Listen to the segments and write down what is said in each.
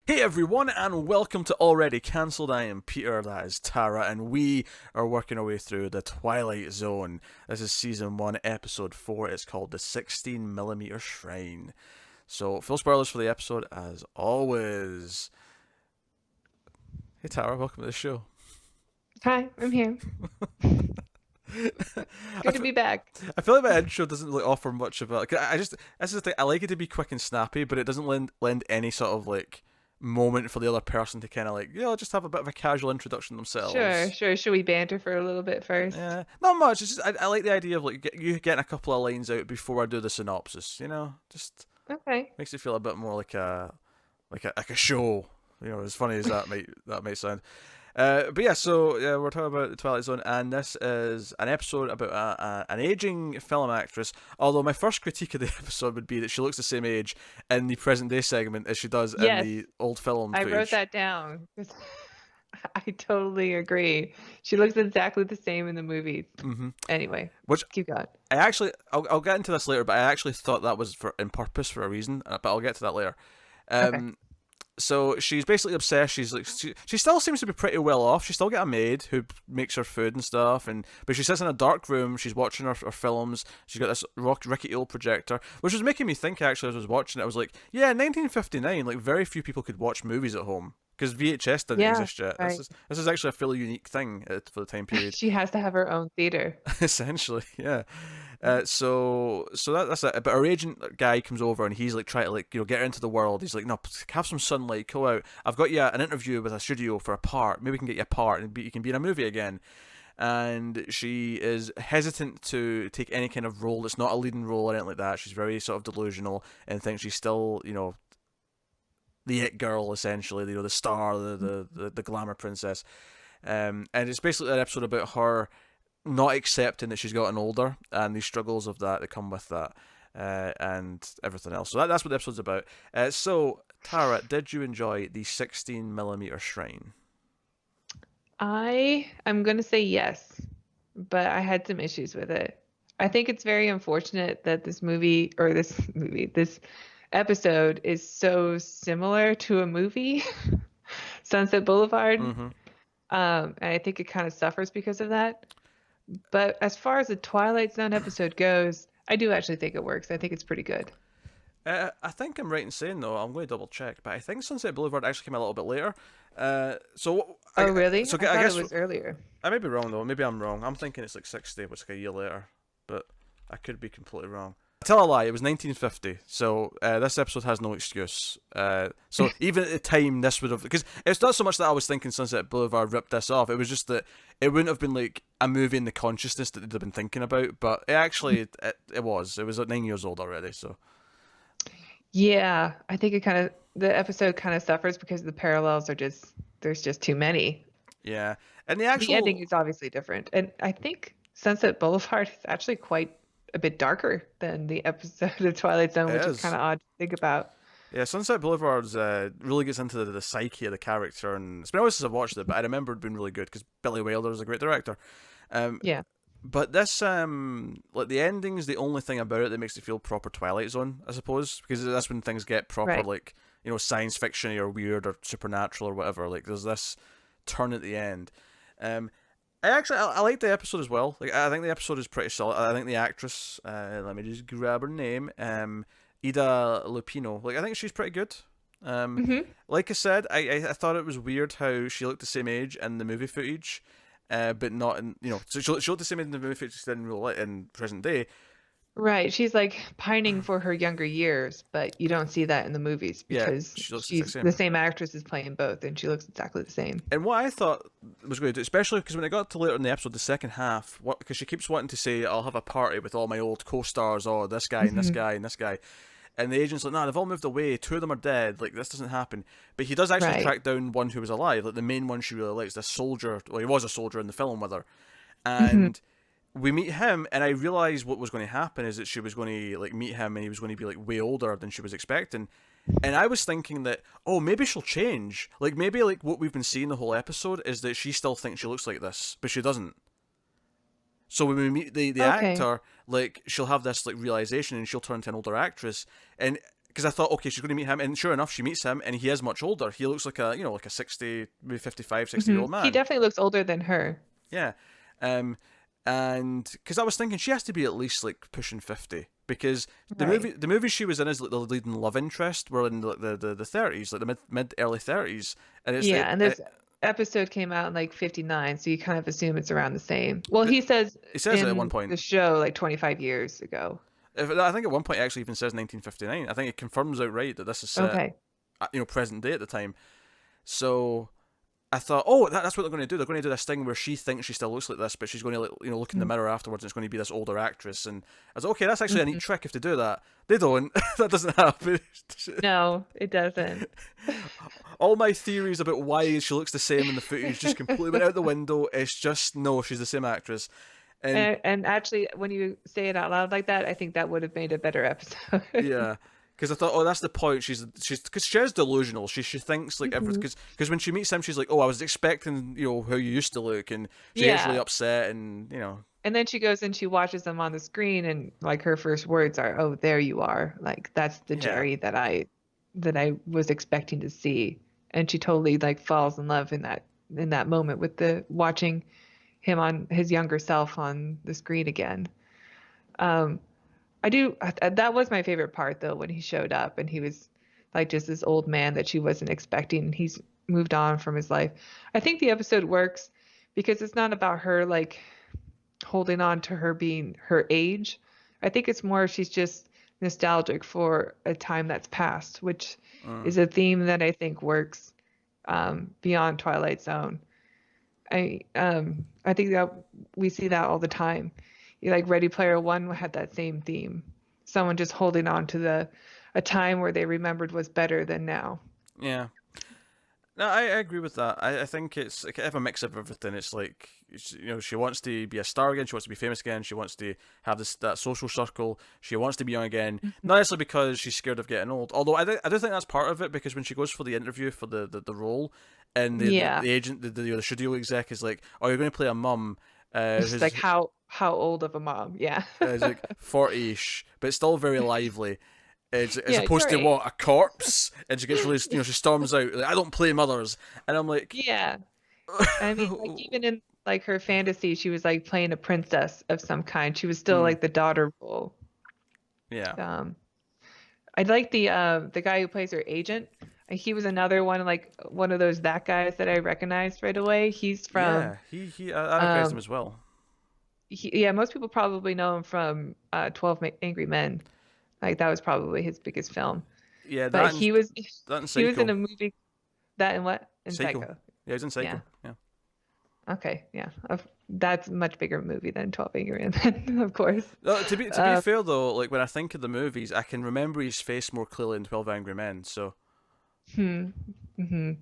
Hey everyone, and welcome to Already Cancelled. I am Peter, that is Tara, and we are working our way through the Twilight Zone. This is Season 1, Episode 4. It's called The 16mm Shrine. So, full spoilers for the episode, as always. Hey Tara, welcome to the show. Hi, I'm here. I, Good to f- be back. I feel like my intro doesn't really offer much of it. I just, this is the thing, I like it to be quick and snappy, but it doesn't lend any sort of moment for the other person to kind of just have a bit of a casual introduction Sure, themselves. sure. Should we banter for a little bit first? Yeah, not much. It's just I like the idea of you getting a couple of lines out before I do the synopsis. Just Okay. makes it feel a bit more like a show. As funny as that might sound. But yeah, so yeah, we're talking about the Twilight Zone, and this is an episode about an aging film actress. Although my first critique of the episode would be that she looks the same age in the present day segment as she does in Yes, the old film I wrote footage. that down. 'Cause I totally agree. She looks exactly the same in the movies. hmm Anyway, Which keep going. I'll get into this later, but I actually thought that was for in purpose for a reason. But I'll get to that later. Okay. Um, so she's basically obsessed. She still seems to be pretty well off. She's still got a maid who makes her food and stuff, but she sits in a dark room. She's watching her films. She's got this rickety old projector, which was making me think actually as I was watching it. I was like, yeah, 1959. Like very few people could watch movies at home because VHS didn't Yeah, exist yet. This right. is this is actually a fairly unique thing for the time period. She has to have her own theater. Essentially, yeah. That's it. But our agent guy comes over and he's like trying to get her into the world. He's like, no, have some sunlight, go out. I've got you an interview with a studio for a part. Maybe we can get you a part and you can be in a movie again. And she is hesitant to take any kind of role that's not a leading role or anything like that. She's very sort of delusional and thinks she's still, the it girl essentially. The star, the glamour princess. And it's basically an episode about her not accepting that she's gotten older and the struggles of that come with that, and everything else. So that's what the episode's about. So, Tara, did you enjoy the 16mm Shrine? I am going to say yes, but I had some issues with it. I think it's very unfortunate that this episode is so similar to a movie, Sunset Boulevard. Mm-hmm. And I think it kind of suffers because of that. But as far as the Twilight Zone episode goes, I do actually think it works. I think it's pretty good. I think I'm right in saying though. I'm going to double check, but I think Sunset Boulevard actually came a little bit later. Oh, really? I I thought it guess was earlier. I may be wrong though. Maybe I'm wrong. I'm thinking it's like 60, which is like a year later, but I could be completely wrong. I tell a lie. It was 1950, so this episode has no excuse. So even at the time, this would have because it's not so much that I was thinking Sunset Boulevard ripped this off. It was just that it wouldn't have been like a movie in the consciousness that they'd have been thinking about. But it was. It was like 9 years old already. So Yeah, I think the episode kind of suffers because the parallels are there's just too many. yeah, and the The ending actual is obviously different. And I think Sunset Boulevard is actually quite a bit darker than the episode of Twilight Zone, it which is kind is. of odd to think about. Yeah, Sunset Boulevard's really gets into the psyche of the character, and it's been always since I've watched it, but I remember it being really good because Billy Wilder is a great director. Um, Yeah, but this, like the ending is the only thing about it that makes it feel proper Twilight Zone, I suppose, because that's when things get proper, right. like science fiction or weird or supernatural or whatever. Like there's this turn at the end. Um, I like the episode as well. Like I think the episode is pretty solid. I think the actress, let me just grab her name, Ida Lupino. Like I think she's pretty good. Um, Hmm. like I said, I thought it was weird how she looked the same age in the movie footage, but not in so she looked the same age in the movie footage she did in real life in present day. Right. She's like pining for her younger years, but you don't see that in the movies Yeah, because she looks the exact she's the same. same actress is playing both and she looks exactly the same. And what I thought was going to do, especially because when it got to later in the episode, the second half, because she keeps wanting to say, "I'll have a party with all my old co-stars, or this guy and this Hmm. guy and this guy," and the agent's like, "Nah, they've all moved away. Two of them are dead. Like this doesn't happen." But he does actually Right. track down one who was alive, like the main one she really likes, this soldier. Well, he was a soldier in the film with her, Hmm. and we meet him, and I realized what was going to happen is that she was going to like meet him, and he was going to be like way older than she was expecting. And I was thinking that, oh, maybe she'll change. Like maybe like what we've been seeing the whole episode is that she still thinks she looks like this, but she doesn't. So when we meet the Okay. actor, like she'll have this like realization, and she'll turn to an older actress. And because I thought, okay, she's going to meet him, and sure enough, she meets him, and he is much older. He looks like a, like a 60, maybe 55, 60 year old He man. definitely looks older than her. Yeah. Um, and because I was thinking she has to be at least like pushing 50, because Right. the movie she was in as like the leading love interest were in like the 30s, like the mid early 30s, and Yeah, and this episode came out in like 59, so you kind of assume it's around the same. Well, but he says it says it at one in point. the show like 25 years ago. I think at one point it actually even says 1959. I think it confirms outright that this is set, Okay. present day at the time. So I thought, oh, that's what they're going to do. They're going to do this thing where she thinks she still looks like this, but she's going to, like, look in the mirror afterwards, and it's going to be this older actress. And I was like, okay, that's actually a neat Mhm. trick if they do that. They don't. That doesn't happen. No, it doesn't. All my theories about why she looks the same in the footage just completely went out the window. It's just no, she's the same actress. And And actually, when you say it out loud like that, I think that would have made a better episode. yeah, because I thought, oh, that's the point. She's because she is delusional. She thinks like everything. Mhm. Because when she meets him, she's like, oh, I was expecting how you used to look, and she gets really Yeah. upset, and And then she goes and she watches them on the screen, and like her first words are, "Oh, there you are." Like that's the yeah, Jerry that I was expecting to see. And she totally like falls in love in that moment with the watching him on his younger self on the screen again. Um, that was my favorite part though, when he showed up and he was like just this old man that she wasn't expecting. He's moved on from his life. I think the episode works because it's not about her like holding on to her being her age. I think it's more she's just nostalgic for a time that's passed, which mm, is a theme that I think works beyond Twilight Zone. I think that we see that all the time. Like Ready Player One had that same theme. Someone just holding on to a time where they remembered was better than now. yeah. No, I agree with that. I think it's like kind of a mix of everything. It's like she wants to be a star again. She wants to be famous again. She wants to have that social circle. She wants to be young again. Not necessarily because she's scared of getting old. Although I do think that's part of it, because when she goes for the interview for the role, and Yeah. the agent, the studio exec is like, oh, you're going to play a mum, It's like who's how old of a mom? Yeah. is like 40ish, but still very lively. As Yeah, opposed your to age. what, a corpse, and she gets really, she storms out like, I don't play mothers, and I'm like, Yeah. I mean, like even in like her fantasy, she was like playing a princess of some kind. She was still mm, like the daughter role. yeah, Um, I like the guy who plays her agent. He was another one, like one of those that guys that I recognized right away. He's from yeah, I recognized him um as well. yeah, most people probably know him from 12 Angry Men. Like that was probably his biggest film. Yeah, But that and he was in Psycho, a movie that and what? In Psycho. Psycho. Yeah, he's in Yeah. Psycho. Yeah, Okay. Yeah. That's a much bigger movie than 12 Angry Men, of course. to be Um, fair though, like when I think of the movies, I can remember his face more clearly in 12 Angry Men. So, hmm, hmm.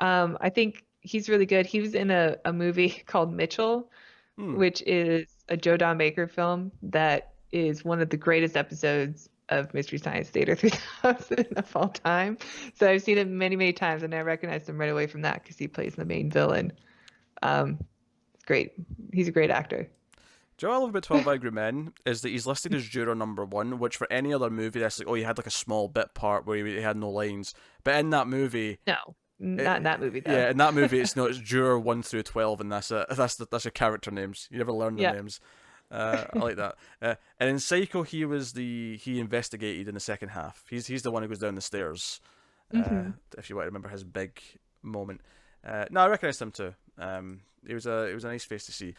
I think he's really good. He was in a movie called Mitchell, hmm, which is a Joe Don Baker film that is one of the greatest episodes of Mystery Science Theater 3000 of all time. So I've seen it many, many times, and I recognized him right away from that because he plays the main villain. It's great. He's a great actor. do you know what I love about 12 Angry Men is that he's listed as juror number one, which for any other movie that's like, oh, he had like a small bit part where he had no lines, but in that movie, No, not in It, that movie though. yeah, in that movie, it's juror 1 through 12, and that's it. That's your character names. You never learn the Yeah. names. I like that. And in Psycho, he investigated in the second half. He's the one who goes down the stairs. Hmm. If you want to remember his big moment. No, I recognized him too. It was a nice face to see.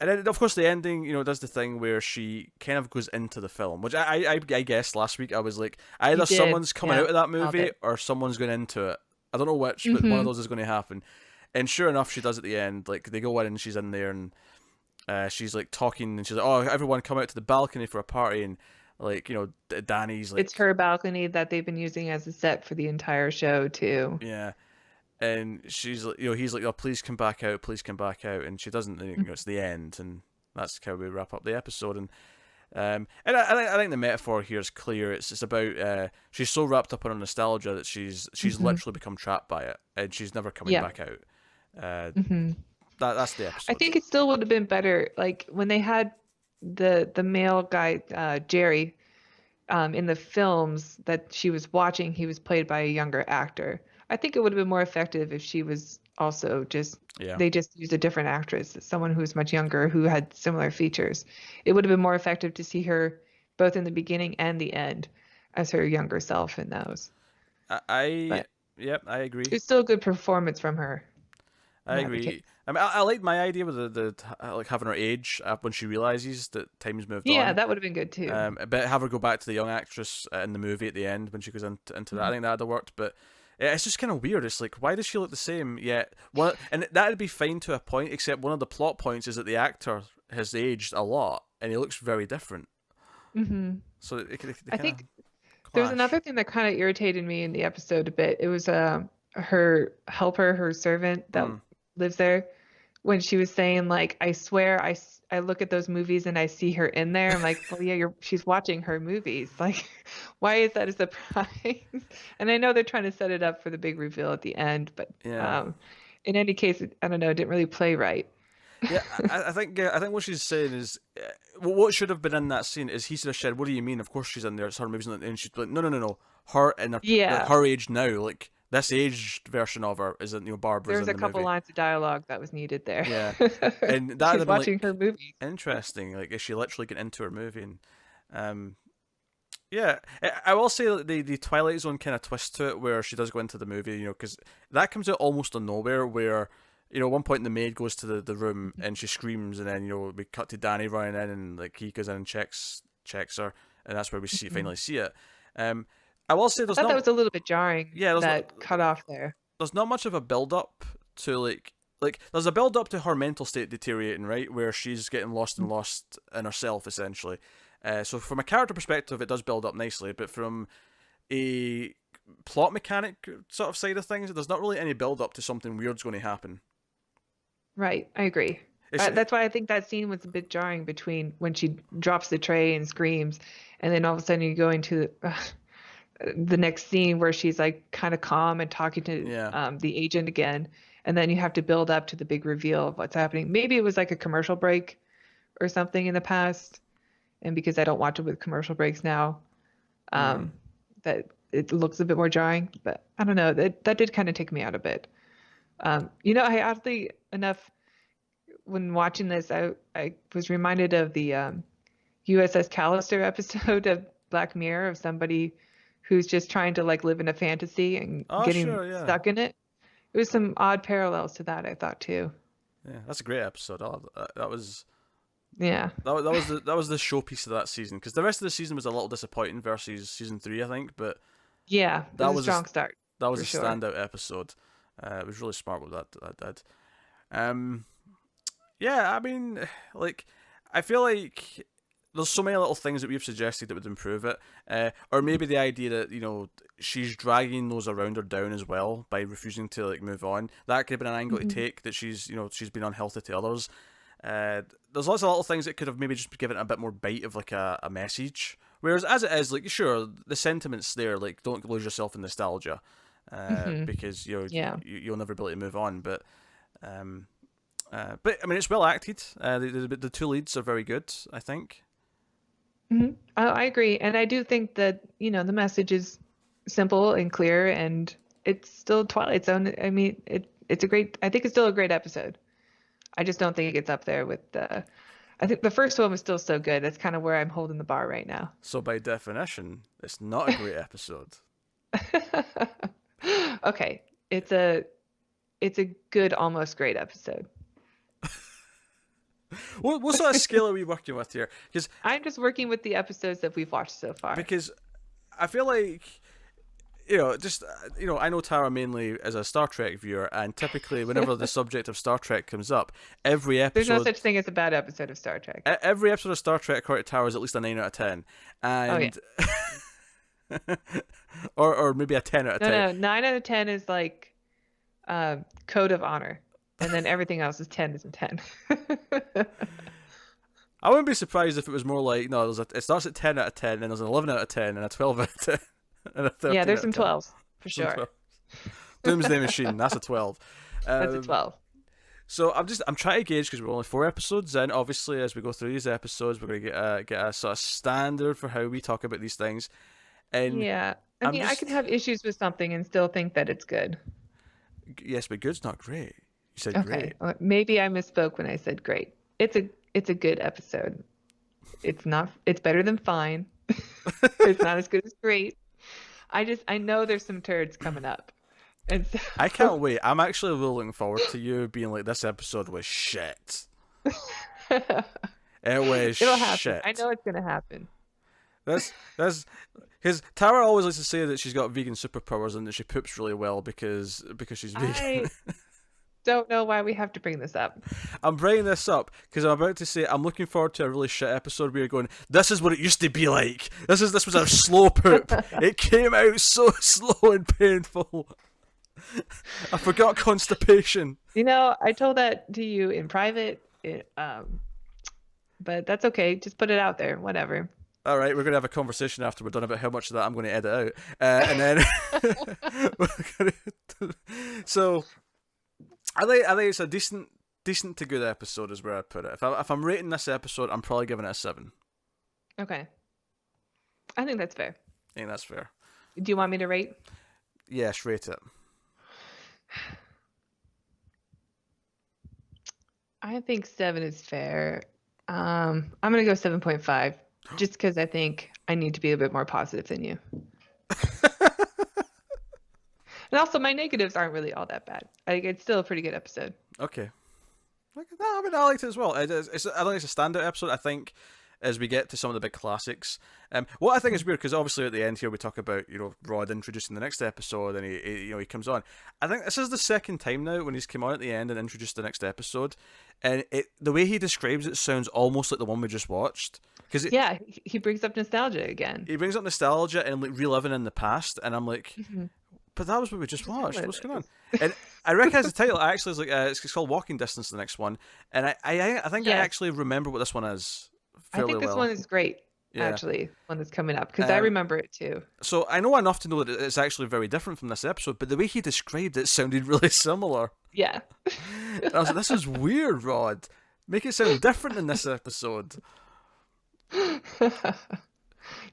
And then, of course, the ending, does the thing where she kind of goes into the film, which I guessed last week. I was like, You either did. someone's coming Yeah. out of that Called movie it. or someone's going into it. I don't know which, but one of Hmm. those is going to happen. And sure enough, she does at the end. Like, they go in and she's in there, and she's like talking, and she's like, "Oh, everyone come out to the balcony for a party," and like, Danny's It's like, her balcony that they've been using as a set for the entire show too. yeah. And she's like, he's like, "Oh, please come back out, please come back out," and she doesn't. It's the end, and that's how we wrap up the episode. And I think the metaphor here is clear. It's about she's so wrapped up in her nostalgia that she's Hmm. literally become trapped by it, and she's never coming Yeah. back out. Uh, Hmm. that's the I episode. think it still would have been better, like when they had the male guy, Jerry. in the films that she was watching, he was played by a younger actor. I think it would have been more effective if she was also just Yeah. they just used a different actress, someone who was much younger who had similar features. It would have been more effective to see her both in the beginning and the end as her younger self in those. I But yep, I agree. it's still a good performance from her I in either agree. case. I mean, I like my idea with like having her age when she realizes that time's moved Yeah, on. that would have been good too. But have her go back to the young actress in the movie at the end when she goes into that. I Mhm. think that'd have worked. But yeah, it's just kind of weird. It's like, why does she look the same yet? One, and that'd be fine to a point, except one of the plot points is that the actor has aged a lot and he looks very different. Hmm. So they I kind of think there's clash. another thing that kind of irritated me in the episode a bit. It was her helper, her servant that Hmm. lives there, when she was saying like, I swear I look at those movies and I see her in there. I'm like, well, yeah, she's watching her movies. Like, why is that a surprise? And I know they're trying to set it up for the big reveal at the end, but Yeah. in any case, I don't know, it didn't really play right. Yeah, I think what she's saying is what should have been in that scene is he should have said, "What do you mean? Of course she's in there. It's her movies," and she's like, "No, no, no, no. Her in her like, Yeah, her age now, like this aged version of her is Barbara's there's in a the couple movie." lines of dialogue that was needed there. Yeah, and that'd She's have been watching like her movies. interesting. Like, is she literally getting into her movie? And um, yeah, I will say that the Twilight Zone kind of twist to it where she does go into the movie, because that comes out almost of nowhere. Where at one point the maid goes to the room and she screams, and then we cut to Danny running in, and like he goes in and checks her, and that's where we Mhm. finally see it. Um, I will say I thought that was a little bit jarring, yeah, that cut off there. there's not much of a build up to like there's a build up to her mental state deteriorating, right, where she's getting lost in herself essentially. So from a character perspective, it does build up nicely, but from a plot mechanic sort of side of things, there's not really any build up to something weird's going to happen. Right, I agree. It's That's why I think that scene was a bit jarring between when she drops the tray and screams, and then all of a sudden you go into the next scene where she's like kind of calm and talking to yeah, the agent again, and then you have to build up to the big reveal of what's happening. Maybe it was like a commercial break or something in the past, and because I don't watch it with commercial breaks now, mm, um, that it looks a bit more jarring. But I don't know. That did kind of take me out a bit. I oddly enough, when watching this, I was reminded of the USS Callister episode of Black Mirror, of somebody who's just trying to like live in a fantasy and oh getting sure, yeah, stuck in it. It was some odd parallels to that, I thought too. yeah, that's a great episode. That was Yeah. that was the showpiece of that season, because the rest of the season was a little disappointing versus season 3, I think, but Yeah, it that was a was a, strong start that was for a sure. standout episode. It was really smart what that did. Um, yeah, I mean, like, I feel like there's so many little things that we've suggested that would improve it, or maybe the idea that she's dragging those around her down as well by refusing to like move on. That could have been an angle to Hmm. take, that she's been unhealthy to others. There's lots of little things that could have maybe just given it a bit more bite of like a message. Whereas as it is, like sure, the sentiments there, like don't lose yourself in nostalgia, Hmm. because Yeah. you'll never be able to move on. Um, but I mean, it's well acted. The two leads are very good, I think. Hmm. I agree, and I do think that the message is simple and clear, and it's still Twilight Zone. I mean, it's a great. I think it's still a great episode. I just don't think it's up there with the. I think the first one was still so good. That's kind of where I'm holding the bar right now. So by definition, it's not a great episode. Okay, it's a good, almost great episode. What sort of scale are we working with here? I'm just working with the episodes that we've watched so far. Because I feel like just I know Tara mainly as a Star Trek viewer, and typically whenever the subject of Star Trek comes up, There's no such thing as a bad episode of Star Trek. every episode of Star Trek according to Tara is at least a 9 out of 10, Oh yeah. and or maybe a 10 out of 10. No, 9 out of 10 is like code of honor, and then everything else is 10 is a 10. I wouldn't be surprised if it was more like no, it starts at 10 out of 10, and there's an 11 out of 10, and a 12 out of 10, and a Yeah, 13 there's out of some 10. 12s for Some sure. 12. Doomsday Machine, that's a 12. That's a Um, 12. So I'm trying to gauge because we're only 4 episodes in. Obviously, as we go through these episodes, we're gonna get a sort of standard for how we talk about these things. And Yeah. I I'm mean, I can just have issues with something and still think that it's good. yes, but good's not great. You said Okay. great. Maybe I misspoke when I said great. It's a good episode. It's better than fine. It's not as good as great. I know there's some turds coming up. And I so can't wait. I'm actually looking forward to you being like, this episode was shit. It was it'll happen. I shit. know it's gonna happen. That's because Tara always likes to say that she's got vegan superpowers and that she poops really well because she's vegan. I don't know why we have to bring this up. I'm bringing this up because I'm about to say I'm looking forward to a really shit episode where you're going, this is what it used to be like. This was a slow poop. It came out so slow and painful. I forgot constipation. I told that to you in private, but that's okay. Just put it out there. Whatever. All right, we're going to have a conversation after we're done about how much of that I'm going to edit out. And then... So, I think it's a decent to good episode is where I'd put it. If I'm rating this episode, I'm probably giving it a 7. Okay. I think that's fair. I think that's fair. Do you want me to rate? Yes, rate it. I think 7 is fair. I'm gonna go 7.5, just because I think I need to be a bit more positive than you. And also, my negatives aren't really all that bad. It's still a pretty good episode. Okay. No, I mean, I liked it as well. I think it's a standout episode. I think as we get to some of the big classics, what I think is weird because obviously at the end here we talk about Rod introducing the next episode and he comes on. I think this is the second time now when he's come on at the end and introduced the next episode, and the way he describes it sounds almost like the one we just watched. Cause he brings up nostalgia again. He brings up nostalgia and like reliving in the past, and I'm like. Mm-hmm. But that was what we just watched. What's going on? And I recognize the title. I actually was like, it's called Walking Distance. The next one, and I think I actually remember what this one is. I think this one is great. Yeah. Actually, one that's coming up because I remember it too. So I know enough to know that it's actually very different from this episode, but the way he described it sounded really similar. Yeah. And I was like, this is weird, Rod. Make it sound different in this episode.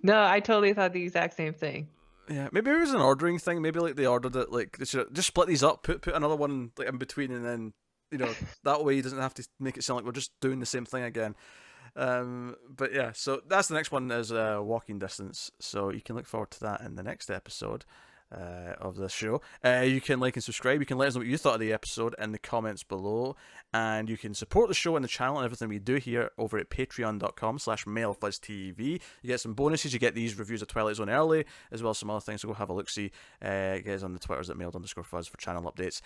No, I totally thought the exact same thing. Yeah, maybe it was an ordering thing. Maybe like they ordered it like they should just split these up, put another one like in between, and then that way he doesn't have to make it sound like we're just doing the same thing again. But yeah, so that's the next one is Walking Distance. So you can look forward to that in the next episode of the show. You can like and subscribe. You can let us know what you thought of the episode in the comments below, and you can support the show and the channel and everything we do here over at patreon.com/MailFuzzTV. You get some bonuses. You get these reviews of Twilight Zone early, as well as some other things. So go have a look. See, get us on the Twitters at mailed_fuzz for channel updates.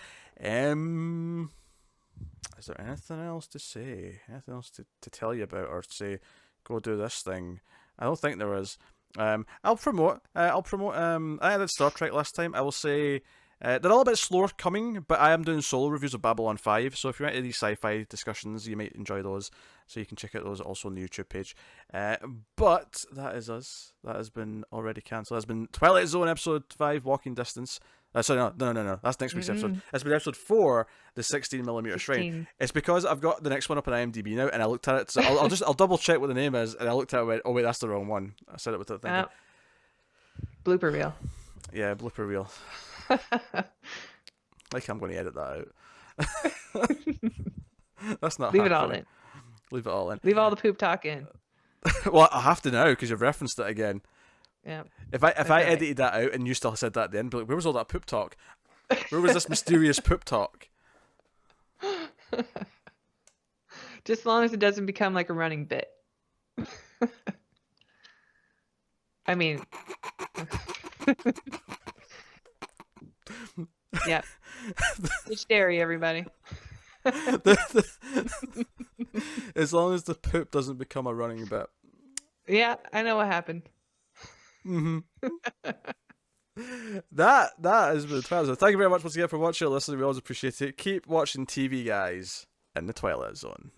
Is there anything else to say? Anything else to tell you about, or say, go do this thing? I don't think there is. I'll promote. I did Star Trek last time. I will say they're all a bit slower coming, but I am doing solo reviews of Babylon 5. So if you're into these sci-fi discussions, you might enjoy those. So you can check out those also on the YouTube page. But that is us. That has been already cancelled. That's been Twilight Zone episode 5, Walking Distance. Sorry, no. That's next week's episode. It's been episode 4, the 16mm Shrine. It's because I've got the next one up on IMDb now, and I looked at it. So I'll double check what the name is, and I looked at it and went, oh wait, that's the wrong one. I said it without thinking. Blooper reel. Yeah, blooper reel. Like I'm going to edit that out. That's not. Leave it all in. Leave it all in. Leave all the poop talk in. Well, I have to now because you've referenced it again. Yeah. If I edited that out and you still said that at the end, be like, where was all that poop talk? Where was this mysterious poop talk? Just as long as it doesn't become like a running bit. I mean, yeah. It's dairy, everybody. As long as the poop doesn't become a running bit. Yeah, I know what happened. Mm-hmm. That has been the Twilight Zone. Thank you very much once again for watching or listening. We always appreciate it. Keep watching TV, guys, in the Twilight Zone.